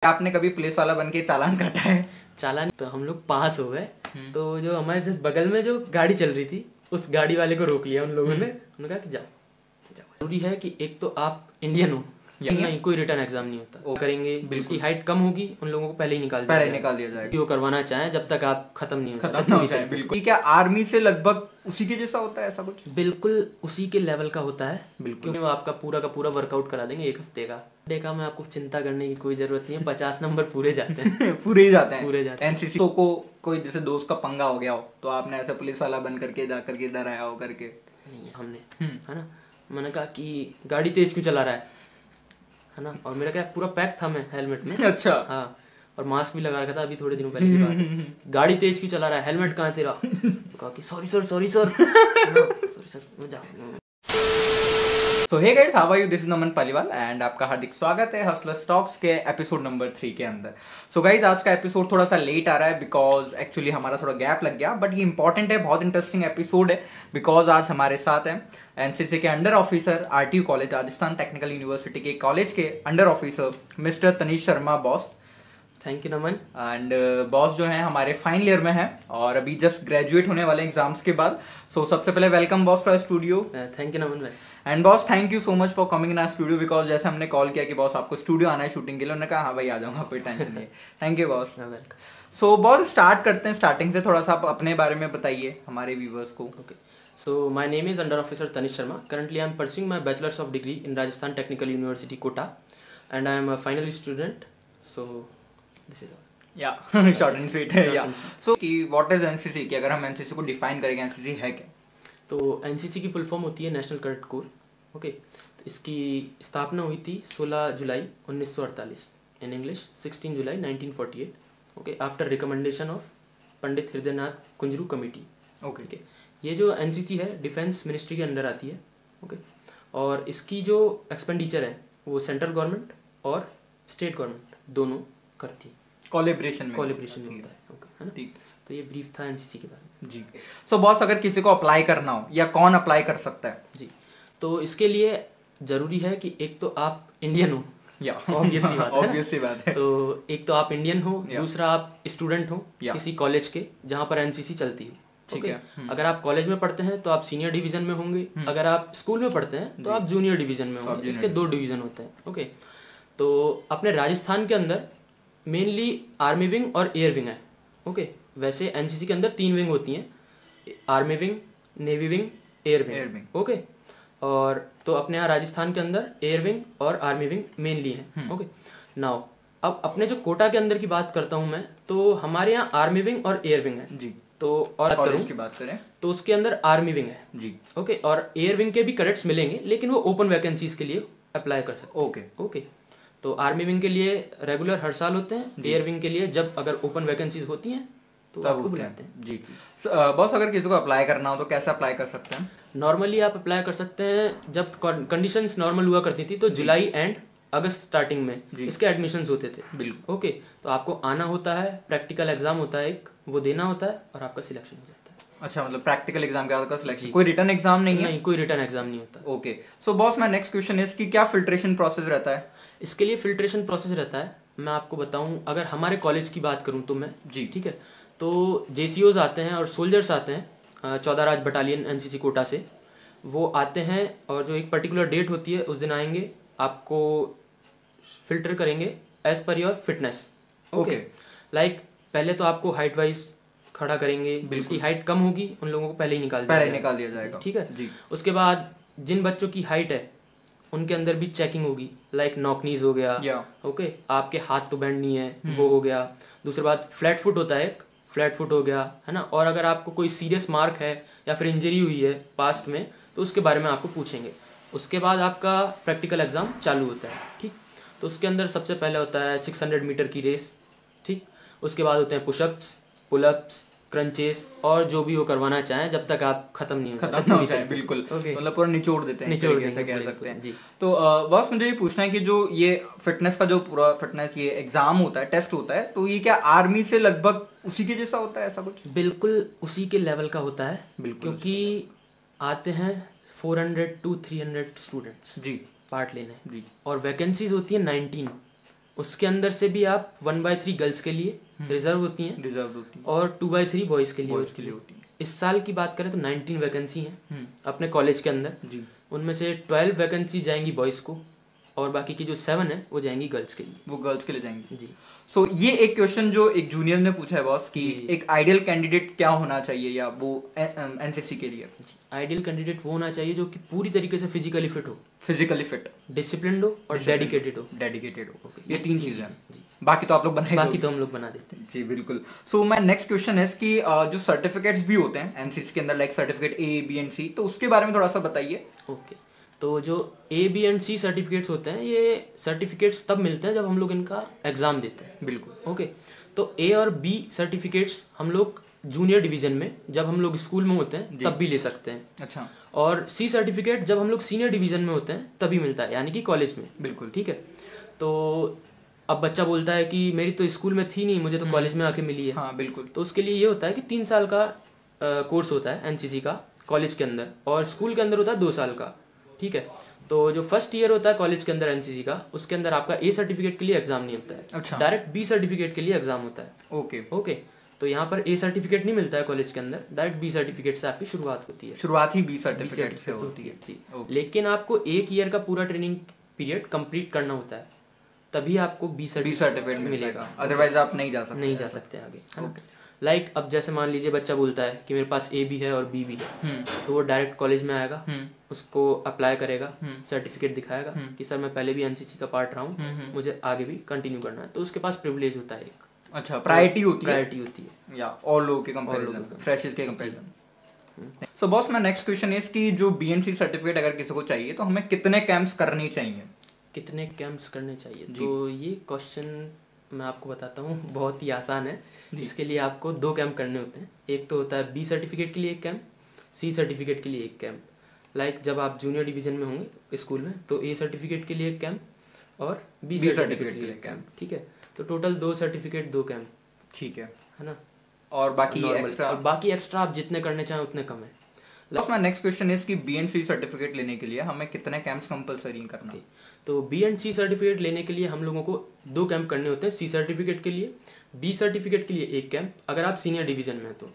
आपने कभी पुलिस वाला बन के चालान काटा है? चालान तो हम लोग पास हो गए। तो जो हमारे जस्ट बगल में जो गाड़ी चल रही थी उस गाड़ी वाले को रोक लिया उन लोगों ने। उन्होंने कहा कि जाओ जाओ। जरूरी है कि एक तो आप इंडियन हो, नहीं कोई रिटर्न एग्जाम नहीं होता। वो करेंगे, जिसकी हाइट कम होगी उन लोगों को पहले ही निकाल दिया जाएगा। वो करवाना चाहें जब तक आप खत्म नहीं हो जाए। बिल्कुल। क्या आर्मी से लगभग उसी के जैसा होता है ऐसा कुछ? बिल्कुल उसी के लेवल का होता है। बिल्कुल, क्योंकि वो आपका पूरा का पूरा वर्कआउट करा देंगे 1 हफ्ते का में आपको चिंता करने की कोई जरूरत नहीं है। 50 नंबर पूरे जाते हैं। पूरे ही जाते हैं। एनसीसी को कोई जैसे दोस्त का पंगा हो गया हो तो आपने ऐसा पुलिस वाला बन करके जा करके डराया हो करके? नहीं, हमने है ना, मैंने कहा कि गाड़ी तेज क्यों चला रहा है ना। और मेरा क्या पूरा पैक था, मैं हेलमेट में। अच्छा। हाँ, और मास्क भी लगा रखा था। अभी थोड़े दिनों पहले की बात है। गाड़ी तेज क्यों चला रहा है, हेलमेट कहाँ है तेरा? कहा कि sorry sir sorry sir. So hey guys, how are you? This is Naman Paliwal and आपका हार्दिक स्वागत है हसलर्स टॉक्स के एपिसोड नंबर 3 के अंदर। So guys, आज का एपिसोड थोड़ा सा लेट आ रहा है बिकॉज एक्चुअली हमारा थोड़ा गैप लग गया, बट ये इंपॉर्टेंट है, बहुत इंटरेस्टिंग एपिसोड है बिकॉज आज हमारे साथ हैं एनसीसी के under officer RTU college Rajasthan technical university के कॉलेज के under officer mister Tanish Sharma boss. Thank you Naman. And boss जो है हमारे फाइनल ईयर में है और अभी जस्ट ग्रेजुएट होने वाले एग्जाम्स के बाद। सो सबसे पहले welcome boss to studio. Thank you Naman. And boss thank you so much for coming in our studio because जैसे हमने कॉल किया कि बॉस आपको स्टूडियो आना है शूटिंग के लिए, उन्होंने कहा हाँ भाई आ जाऊंगा, कोई टेंशन नहीं है। Thank you boss. So boss start करते हैं स्टार्टिंग से, थोड़ा सा आप अपने बारे में बताइए हमारे व्यूवर्स को। Okay, so my name is under officer Tanish Sharma. Currently I am pursuing my bachelors of degree in Rajasthan technical university Kota and I am a final student. So this is yeah short and sweet है। Yeah सो कि what is NCC, कि अगर हम NCC को define करेंगे NCC है क्या? तो एनसीसी की फुल फॉर्म होती है नेशनल कैडेट कोर। ओके, तो इसकी स्थापना हुई थी 16 जुलाई 1948, in English 16 July 1948। Okay, after recommendation of Pandit Hridaynath Kunzru committee. Okay, ये जो एनसीसी है डिफेंस मिनिस्ट्री के अंडर आती है। ओके, और इसकी जो एक्सपेंडिचर है वो सेंट्रल गवर्नमेंट और स्टेट गवर्नमेंट दोनों करती है। कोलैबोरेशन में होता है। ओके, है ना। ठीक, तो ये ब्रीफ था एनसीसी के बारे में। जी। सो बॉस अगर किसी को अप्लाई करना हो या कौन अप्लाई कर सकता है? जी, तो इसके लिए जरूरी है कि एक तो आप इंडियन हो, या ऑब्वियस सी बात है। तो एक तो आप इंडियन हो, दूसरा आप स्टूडेंट हो किसी कॉलेज के जहाँ पर एनसीसी चलती है। ठीक है। अगर आप कॉलेज में पढ़ते हैं तो आप सीनियर डिवीजन में होंगे, अगर आप स्कूल में पढ़ते हैं तो आप जूनियर डिवीजन में होंगे। इसके 2 डिवीजन होते हैं। ओके, तो अपने राजस्थान के अंदर मेनली आर्मी विंग और एयर विंग है। ओके, वैसे एनसीसी के अंदर 3 विंग होती हैं, army wing, navy wing, air wing. Okay, और तो अपने यहाँ राजस्थान के अंदर एयर विंग और आर्मी विंग मेनली है। ओके, नाउ अब अपने जो कोटा के अंदर की बात करता हूँ मैं, तो हमारे यहाँ आर्मी विंग और एयर विंग है जी। तो और कॉलेज की बात करें तो उसके अंदर आर्मी विंग है जी। ओके, और एयर विंग के भी कैडेट्स मिलेंगे लेकिन वो ओपन वैकेंसीज के लिए अप्लाई कर सकते हैं। ओके, तो आर्मी विंग के लिए रेगुलर हर साल होते हैं, एयर विंग के लिए जब अगर ओपन वैकेंसीज होती हैं तो आपको बुलाते हैं जी। बॉस अगर किसी को अप्लाई करना हो तो कैसे अप्लाई कर सकते हैं? नॉर्मली आप अप्लाई कर सकते हैं जब कंडीशंस नॉर्मल हुआ करती थी तो जुलाई एंड अगस्त स्टार्टिंग में इसके एडमिशन्स होते थे। बिल्कुल। ओके, तो आपको आना होता है, प्रैक्टिकल एग्जाम होता है एक, वो देना होता है और आपका सिलेक्शन हो जाता है। अच्छा, मतलब प्रैक्टिकल एग्जाम के बाद सिलेक्शन, कोई रिटर्न एग्जाम नहीं है? नहीं, कोई रिटर्न एग्जाम नहीं होता। Okay, so boss my next question is कि क्या फिल्ट्रेशन प्रोसेस रहता है? इसके लिए फिल्ट्रेशन प्रोसेस रहता है, मैं आपको बताऊं। अगर हमारे कॉलेज की बात करूं तो मैं जी, ठीक है, तो जेसीओज आते हैं और सोल्जर्स आते हैं 14 राज बटालियन एनसीसी कोटा से, वो आते हैं और जो एक पर्टिकुलर डेट होती है उस दिन आएंगे, आपको फिल्टर करेंगे as per your fitness. Okay, like पहले तो आपको हाइट वाइज खड़ा करेंगे, जिसकी हाइट कम होगी उन लोगों को पहले ही निकाल दिया जाएगा। ठीक है जी। उसके बाद जिन बच्चों की हाइट है उनके अंदर भी चेकिंग होगी, लाइक नॉकनीज हो गया। ओके, आपके हाथ तो बैंड नहीं है वो हो गया। दूसरी बात फ्लैट फुट होता है, फ्लैट फुट हो गया, है ना। और अगर आपको कोई सीरियस मार्क है या फिर इंजरी हुई है पास्ट में तो उसके बारे में आपको पूछेंगे। उसके बाद आपका प्रैक्टिकल एग्जाम चालू होता है। ठीक, तो उसके अंदर सबसे पहले होता है 600 मीटर की रेस। ठीक, उसके बाद होते हैं पुशअप्स, पुलअप्स, क्रंचेस और जो भी वो करवाना चाहें जब तक आप खत्म नहीं हो जाए। बिल्कुल, मतलब पूरा निचोड़ देते हैं, कह सकते हैं जी। तो बॉस मुझे ये पूछना है कि जो ये फिटनेस का जो पूरा फिटनेस ये एग्जाम होता है, टेस्ट होता है, तो ये क्या आर्मी से लगभग उसी के जैसा होता है ऐसा कुछ? बिल्कुल उसी के लेवल का होता है। बिल्कुल, क्योंकि आते हैं 400 to 300 स्टूडेंट्स जी पार्ट लेने जी, और वैकेंसीज होती है 19। उसके अंदर से भी आप 1/3 गर्ल्स के लिए रिजर्व होती हैं और 2/3 बॉयज़ के लिए होती है। इस साल की बात करें तो 19 वैकेंसी हैं अपने कॉलेज के अंदर जी। उनमें से 12 वैकेंसी जाएंगी बॉयज़ को और बाकी की जो 7 है वो जाएंगी गर्ल्स के लिए। वो गर्ल्स के लिए जाएंगी जी। सो ये एक क्वेश्चन जो एक जूनियर ने पूछा है बॉस कि एक आइडियल कैंडिडेट क्या होना चाहिए या वो एनसीसी के लिए। आइडियल कैंडिडेट वो होना चाहिए जो कि पूरी तरीके से फिजिकली फिट हो, डिसिप्लिन्ड हो और डेडिकेटेड हो। ये 3 चीजें हैं। बाकी तो आप लोग हम लोग बना देते हैं जी बिल्कुल। सो माय नेक्स्ट क्वेश्चन है कि जो सर्टिफिकेट्स भी होते हैं एनसीसी के अंदर like certificate A, B and C, तो उसके बारे में थोड़ा सा बताइए। ओके, तो जो A, B and C certificates होते हैं ये सर्टिफिकेट्स तब मिलते हैं जब हम लोग इनका एग्जाम देते हैं। बिल्कुल ओके, तो A और B सर्टिफिकेट्स हम लोग जूनियर डिवीजन में जब हम लोग स्कूल में होते हैं तब भी ले सकते हैं। अच्छा। और C सर्टिफिकेट जब हम लोग सीनियर डिवीजन में होते हैं तभी मिलता है, यानी कि कॉलेज में। बिल्कुल ठीक है। तो अब बच्चा बोलता है कि मेरी तो स्कूल में थी नहीं, मुझे तो कॉलेज में आके मिली है। हाँ बिल्कुल। तो उसके लिए ये होता है कि 3 साल का कोर्स होता है एनसीसी का कॉलेज के अंदर और स्कूल के अंदर होता है 2 साल का। ठीक है। तो जो फर्स्ट ईयर होता है कॉलेज के अंदर एनसीसी का, उसके अंदर आपका A सर्टिफिकेट के लिए एग्जाम नहीं होता है। अच्छा। डायरेक्ट B सर्टिफिकेट के लिए एग्जाम होता है। ओके। तो यहाँ पर A सर्टिफिकेट नहीं मिलता है कॉलेज के अंदर, डायरेक्ट B सर्टिफिकेट से आपकी शुरुआत होती है। शुरुआत ही B सर्टिफिकेट से होती है जी। लेकिन आपको 1 ईयर का पूरा ट्रेनिंग पीरियड कंप्लीट करना होता है, तभी आपको B सर्टिफिकेट मिलेगा, अदरवाइज आप नहीं जा सकते आगे। लाइक अब जैसे मान लीजिए बच्चा बोलता है कि मेरे पास A भी है और B भी है, तो वो डायरेक्ट कॉलेज में आएगा, उसको अप्लाई करेगा, सर्टिफिकेट दिखाएगा कि सर मैं पहले भी एनसीसी का पार्ट रहा हूँ, मुझे आगे भी कंटिन्यू करना है, तो उसके पास प्रिविलेज होता है एक। अच्छा, प्रायोरिटी होती है या और लोगों के कंपैरिजन, फ्रेशर्स के comparison. So boss my next question is कि जो BNC सर्टिफिकेट अगर किसी को चाहिए तो हमें कितने कैंप्स करने चाहिए? कितने कैंप्स करने चाहिए? तो ये क्वेश्चन मैं आपको बताता हूँ, बहुत ही आसान है। इसके लिए आपको 2 कैंप करने होते हैं। एक तो होता है B सर्टिफिकेट के लिए एक कैंप, C सर्टिफिकेट के लिए एक कैंप। लाइक जब आप जूनियर डिवीजन में होंगे स्कूल में तो A सर्टिफिकेट के लिए एक कैंप और B सर्टिफिकेट के लिए एक कैंप। ठीक है। तो टोटल 2 सर्टिफिकेट 2 कैंप। ठीक है ना। और बाकी एक्स्ट्रा आप जितने करने चाहें उतने कम है। माय नेक्स्ट क्वेश्चन इज कि BNC सर्टिफिकेट लेने के लिए हमें कितने कैंप्स कंपलसरी करना है? तो B एंड C सर्टिफिकेट लेने के लिए हम लोगों को 2 कैंप करने होते हैं। C सर्टिफिकेट के लिए, B सर्टिफिकेट के लिए एक कैंप अगर आप सीनियर डिवीजन में हैं तो,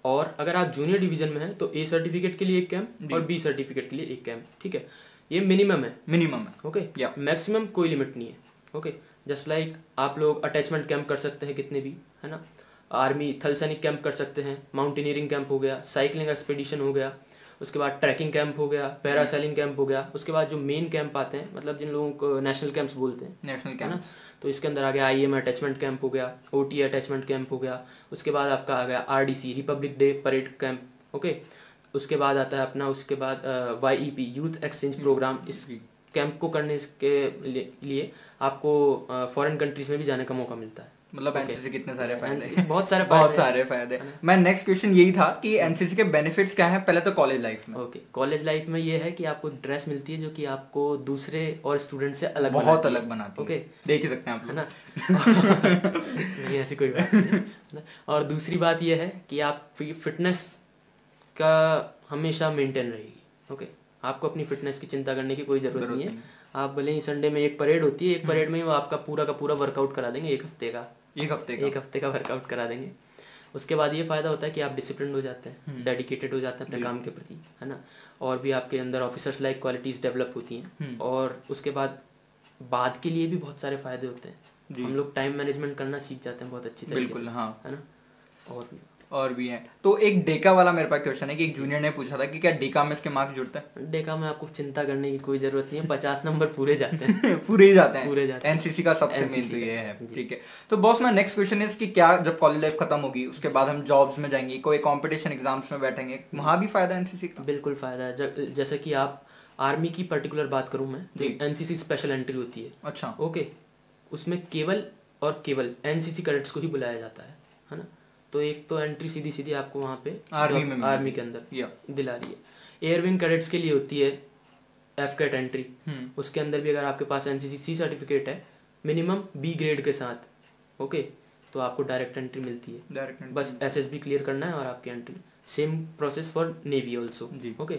और अगर आप जूनियर डिवीजन में हैं तो A सर्टिफिकेट के लिए एक कैंप और B सर्टिफिकेट के लिए एक कैंप। ठीक है। ये मिनिमम है। ओके। मैक्सिमम कोई लिमिट नहीं है। ओके। जस्ट लाइक आप लोग अटैचमेंट कैंप कर सकते हैं कितने भी, है ना। आर्मी थल सैनिक कैंप कर सकते हैं, माउंटेनियरिंग कैंप हो गया, साइकिलिंग एक्सपीडिशन हो गया, उसके बाद ट्रैकिंग कैंप हो गया, पैरासेलिंग कैंप हो गया, उसके बाद जो मेन कैंप आते हैं, मतलब जिन लोगों को नेशनल कैंप्स बोलते हैं, नेशनल कैंप, तो इसके अंदर आ गया IM अटैचमेंट कैंप हो गया, OT अटैचमेंट कैंप हो गया, उसके बाद आपका आ गया RDC Republic day parade camp. Okay. उसके बाद आता है अपना, उसके बाद YEP यूथ एक्सचेंज प्रोग्राम। इस कैंप को करने के लिए आपको फॉरेन कंट्रीज में भी जाने का मौका मिलता है। मतलब एनसीसी कितने सारे फायदे, बहुत सारे फायदे। मैं नेक्स्ट क्वेश्चन यही था कि एनसीसी के बेनिफिट्स क्या हैं पहले तो कॉलेज लाइफ में। ओके, कॉलेज लाइफ में ये है कि आपको ड्रेस मिलती है जो कि आपको दूसरे और स्टूडेंट से बहुत अलग बनाती है। ओके, देख ही सकते हैं आप, है ना। नहीं ऐसी कोई बात नहीं। और दूसरी बात ये है कि आप फिटनेस का हमेशा मेंटेन रहेगी। ओके, आपको अपनी फिटनेस की चिंता करने की कोई जरूरत नहीं है। आप भले ही संडे में एक परेड होती है, एक परेड में वो आपका पूरा का पूरा वर्कआउट करा देंगे, एक हफ्ते का वर्कआउट करा देंगे। उसके बाद ये फायदा होता है कि आप डिसिप्लिन हो जाते हैं, डेडिकेटेड हो जाते हैं अपने काम के प्रति, है ना। और भी आपके अंदर ऑफिसर्स लाइक क्वालिटीज डेवलप होती हैं। और उसके बाद के लिए भी बहुत सारे फायदे होते हैं। हम लोग टाइम मैनेजमेंट करना सीख जाते हैं बहुत अच्छी तरीके से, हाँ, है ना। और भी है। तो एक डेका वाला मेरे पास क्वेश्चन है कि एक जूनियर ने पूछा था कि क्या डेका में इसके मार्क्स जुड़ते हैं? डेका में आपको चिंता करने की कोई जरूरत नहीं है, 50 नंबर पूरे जाते हैं। पूरे जाते हैं। एनसीसी का सबसे मेन तो ये है। ठीक है। तो boss my next question is कि क्या जब कॉलेज लाइफ खत्म होगी उसके बाद हम जॉब्स में जाएंगे, कोई कंपटीशन एग्जाम्स में बैठेंगे, वहां भी फायदा एनसीसी का? बिल्कुल फायदा है। जैसे कि आप आर्मी की पर्टिकुलर बात करूं मैं, तो एनसीसी स्पेशल एंट्री होती है। अच्छा। ओके, उसमें केवल और केवल एनसीसी कैडेट्स को ही बुलाया जाता है ना। तो एक तो एंट्री सीधी आपको वहाँ पे आर्मी के अंदर दिला रही है। एयरविंग कैडेट्स के लिए होती है FCAT एंट्री। उसके अंदर भी अगर आपके पास एनसीसी C सर्टिफिकेट है मिनिमम B ग्रेड के साथ, ओके, तो आपको डायरेक्ट एंट्री मिलती है। बस SSB क्लियर करना है और आपकी entry. Same process for navy also. Okay.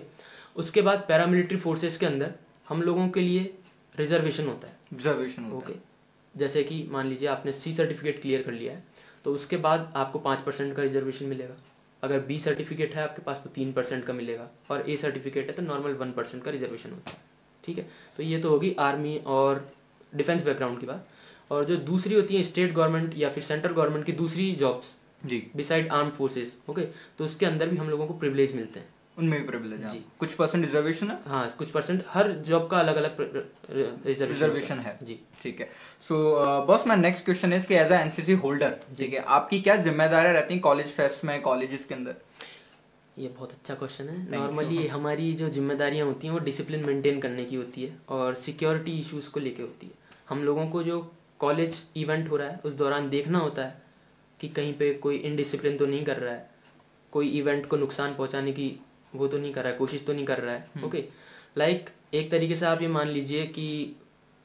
उसके बाद पैरामिलिट्री फोर्सेस के अंदर हम लोगों के लिए रिजर्वेशन होता है। ओके। जैसे कि मान लीजिए आपने सी सर्टिफिकेट क्लियर कर लिया है, तो उसके बाद आपको 5% का रिजर्वेशन मिलेगा। अगर बी सर्टिफिकेट है आपके पास तो 3% का मिलेगा, और ए सर्टिफिकेट है तो नॉर्मल 1% का रिजर्वेशन होता है। ठीक है, तो ये तो होगी आर्मी और डिफेंस बैकग्राउंड की बात। और जो दूसरी होती है स्टेट गवर्नमेंट या फिर सेंट्रल गवर्नमेंट की दूसरी जॉब्स जी, बिसाइड आर्म फोर्सेस, ओके, तो उसके अंदर भी हम लोगों को प्रिविलेज मिलते हैं। उनमें भी प्रिविलेज है जी। कुछ परसेंट रिजर्वेशन है। हाँ, कुछ परसेंट, हर जॉब का अलग अलग रिजर्वेशन है जी। ठीक है। So boss, my next question is कि एज अ एनसीसी होल्डर, ठीक है, आपकी क्या जिम्मेदारियां रहती हैं कॉलेज फेस्ट में, कॉलेजेस के अंदर? ये बहुत अच्छा क्वेश्चन है। नॉर्मली हमारी जो जिम्मेदारियां होती हैं वो डिसिप्लिन मेंटेन करने की होती है और सिक्योरिटी इश्यूज को लेके होती है। हम लोगों को जो कॉलेज इवेंट हो रहा है उस दौरान देखना होता है कि कहीं पे कोई इनडिसिप्लिन तो नहीं कर रहा है, कोई इवेंट को नुकसान पहुंचाने की वो तो नहीं कर रहा है, कोशिश तो नहीं कर रहा है। ओके, लाइक एक तरीके से आप ये मान लीजिए कि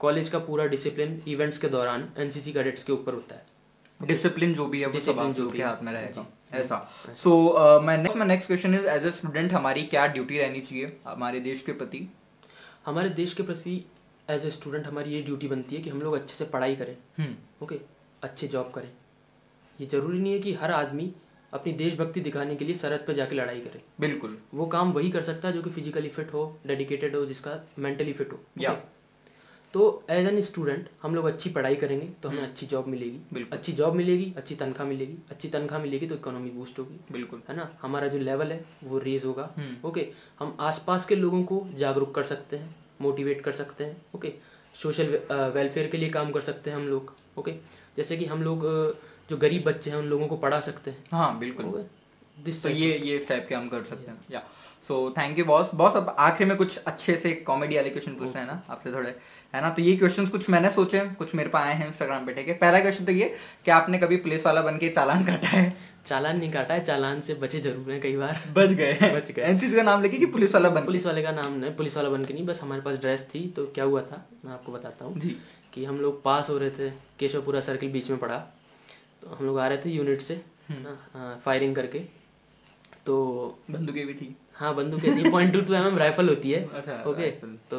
कॉलेज का पूरा डिसिप्लिन इवेंट्स के दौरान एनसीसी कैडेट्स के ऊपर होता है। डिसिप्लिन जो भी है वो सब आप लोगों के हाथ में रहेगा, ऐसा। So my next question is, as a student हमारी क्या ड्यूटी रहनी चाहिए हमारे देश के प्रति? हमारे देश के प्रति एज ए स्टूडेंट हमारी ये ड्यूटी बनती है कि हम लोग अच्छे से पढ़ाई करें, ओके, अच्छे जॉब करें। ये जरूरी नहीं है कि हर आदमी अपनी देशभक्ति दिखाने के लिए सरहद पर जाके लड़ाई करे। बिल्कुल, वो काम वही कर सकता है जो कि फिजिकली फिट हो, डेडिकेटेड हो, जिसका मेंटली फिट हो। या तो एज एन स्टूडेंट हम लोग अच्छी पढ़ाई करेंगे तो हमें अच्छी जॉब मिलेगी, अच्छी जॉब मिलेगी, अच्छी तनख्वाह मिलेगी, अच्छी तनख्वाह मिलेगी तो इकोनॉमी बूस्ट होगी। बिल्कुल, है ना, हमारा जो लेवल है वो रेज होगा। ओके, हम आसपास के लोगों को जागरूक कर सकते हैं, मोटिवेट कर सकते हैं। ओके, सोशल वेलफेयर के लिए काम कर सकते हैं हम लोग। ओके, जैसे कि हम लोग जो गरीब बच्चे हैं उन लोगों को पढ़ा सकते हैं। हाँ बिल्कुल, दिस तो ये इस टाइप के हम कर सकते हैं। या सो थैंक यू बॉस। बॉस, अब आखिर में कुछ अच्छे से कॉमेडी वाले क्वेश्चन पूछते हैं ना आपसे थोड़े, है ना। तो ये क्वेश्चंस कुछ मैंने सोचे, कुछ मेरे पास आए हैं इंस्टाग्राम पे, ठीक है। पहला क्वेश्चन तो ये कि आपने कभी पुलिस वाला बन के चालान काटा है? चालान नहीं काटा है, चालान से बचे जरूर हैं, कई बार बच गए। एनसीसी का नाम लेके कि पुलिस वाला बन? पुलिस वाले का नाम नहीं, पुलिस वाला बन के नहीं, बस हमारे पास ड्रेस थी। तो क्या हुआ था मैं आपको बताता हूँ जी, कि हम लोग पास हो रहे थे, केशवपुरा सर्किल बीच में पड़ा, तो हम लोग आ रहे थे यूनिट से फायरिंग करके, तो बंदूकें भी थी? हाँ, बंदूकें थी। .22 mm राइफल होती है। अच्छा, ओके, तो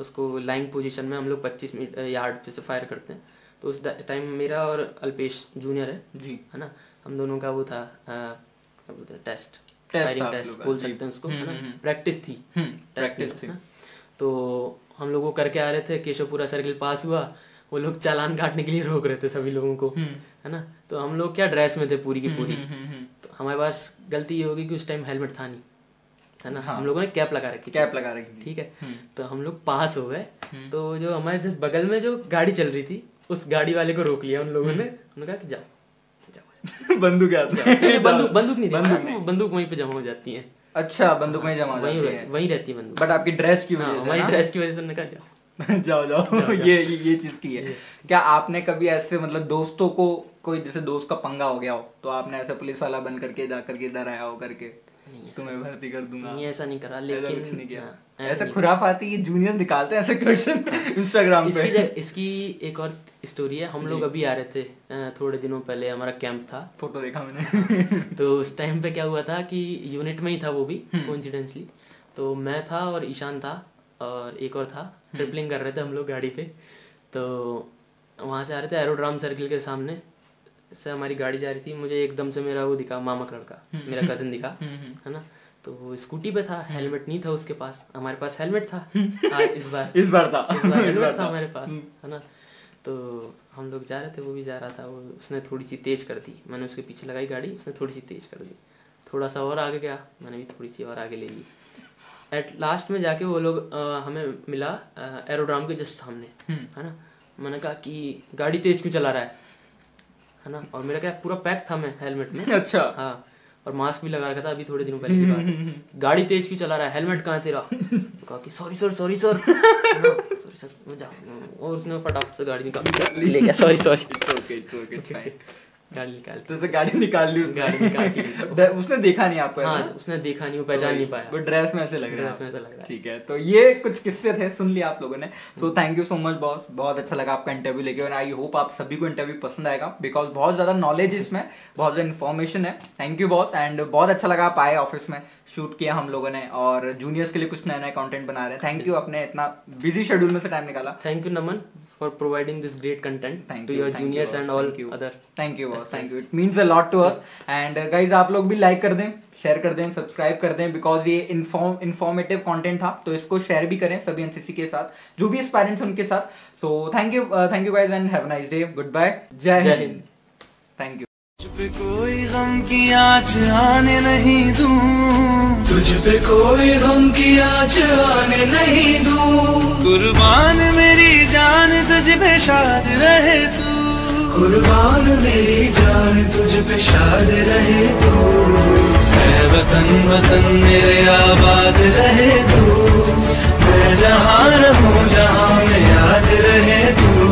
उसको लाइंग पोजीशन में हम लोग 25 यार्ड पे से फायर करते हैं। तो उस टाइम मेरा और अल्पेश जूनियर है जी, है ना, हम दोनों का वो था क्या बोलते हैं, टेस्ट, फायरिंग टेस्ट बोल सकते हैं उसको, है ना, प्रैक्टिस थी, प्रैक्टिस थी। तो हम लोग वो करके आ रहे थे, केशवपुरा सर्किल पास हुआ, वो लोग चालान काटने के लिए रोक रहे थे सभी लोगों को, है ना। तो हम लोग क्या ड्रेस में थे पूरी की पूरी, तो हमारे पास गलती ये होगी कि उस टाइम हेलमेट था नहीं, है ना। हम लोगों ने कैप लगा रखी, ठीक है। तो हम लोग पास हो गए, तो जो हमारे जस्ट बगल में जो गाड़ी चल रही थी उस गाड़ी वाले को रोक लिया उन लोगों ने। उन्होंने कहा कि जाओ बंदूक बंदूक नहीं, बंदूक वहीं पे जमा हो जाती है। अच्छा, बंदूक में जमा वहीं रहती है बंदूक, बट आपकी ड्रेस की वजह से, हमारी ड्रेस की वजह से उन्होंने कहा जाओ। ये चीज की है। क्या आपने कभी ऐसे मतलब दोस्तों को, कोई जैसे दोस्त का पंगा हो गया हो तो आपने ऐसे पुलिस वाला बन करके जा करके डराया हो करके, तुम्हें भर्ती कर दूंगा? नहीं, ऐसा नहीं करा, लेकिन कुछ नहीं किया। ऐसा खुराफाती ये जूनियर निकालते हैं ऐसे क्वेश्चन इंस्टाग्राम पे। इसकी एक और स्टोरी है। हम लोग अभी आ रहे थे थोड़े दिनों पहले, हमारा कैंप था, फोटो देखा मैंने। तो उस टाइम पे क्या हुआ था कि यूनिट में ही था वो भी कोइंसिडेंटली, तो मैं था और ईशान था और एक और था, ट्रिपलिंग कर रहे थे हम लोग गाड़ी पे। तो वहाँ से आ रहे थे, एरोड्राम सर्किल के सामने से हमारी गाड़ी जा रही थी, मुझे एकदम से मेरा वो दिखा, मामा का लड़का, मेरा कजिन दिखा, है ना। तो वो स्कूटी पे था, हेलमेट नहीं था उसके पास, हमारे पास हेलमेट था। इस बार हेलमेट था हमारे पास, है ना। तो हम लोग जा रहे थे, वो भी जा रहा था, वो उसने थोड़ी सी तेज कर दी, मैंने उसके पीछे लगाई गाड़ी, उसने थोड़ी सी तेज कर दी, थोड़ा सा और आगे गया, मैंने भी थोड़ी सी और आगे ले ली। एट लास्ट में जाके वो लोग हमें मिला एरोड्राम के जस्ट सामने, है ना। मैंने कहा कि गाड़ी तेज क्यों चला रहा है ना। और मेरा क्या पूरा पैक था मैं हेलमेट में, अच्छा, हाँ, और मास्क भी लगा रखा था, अभी थोड़े दिनों पहले की बात है। गाड़ी तेज क्यों चला रहा है, हेलमेट कहाँ है तेरा? कहा कि सॉरी सर सॉरी सर, और उसने फटाफट से गाड़ी निकाल ले गया, सॉरी गाड़ी निकाल, तो गाड़ी निकाल ली, गाड़ी निकाल ली। उसने देखा नहीं आपको? हाँ, उसने देखा नहीं, वो पहचान नहीं पाया, वो ड्रेस में ऐसे लग रहा है। ठीक है, तो ये कुछ किस्से थे, सुन लिया आप लोगों ने। सो thank you so much boss, बहुत अच्छा लगा आपका इंटरव्यू लेके, और आई होप आप सभी को इंटरव्यू पसंद आएगा, बिकॉज बहुत ज्यादा नॉलेज है इसमें, बहुत ज्यादा इन्फॉर्मेशन है। थैंक यू बॉस, एंड बहुत अच्छा लगा आप आए ऑफिस में, शूट किया हम लोगों ने, और जूनियर्स के लिए कुछ नया नया कंटेंट बना रहे हैं। थैंक यू, अपने इतना बिजी शेड्यूल में से टाइम निकाला। Thank you Naman for providing this great content to your juniors and all other. Thank you boss, thank you. It means a lot to us. And guys आप लोग भी like कर दें, share कर दें, सब्सक्राइब कर दें, बिकॉज ये इन्फॉर्मेटिव कंटेंट था, तो इसको शेयर भी करें सभी एनसीसी के साथ, जो भी एस्पायरेंट्स उनके साथ. So thank you guys and have a nice day. Good bye. जय हिंद. Thank you. तुझ पे कोई गम की आँच आने नहीं दूं, तुझ पे कोई गम की आँच आने नहीं दूं. कुर्बान मेरी जान तुझ पे शाद रहे तू, कुर्बान मेरी जान तुझ पे शाद रहे तू. है वतन वतन मेरे आबाद रहे तू, मैं जहाँ रहूँ जहाँ में याद रहे तू.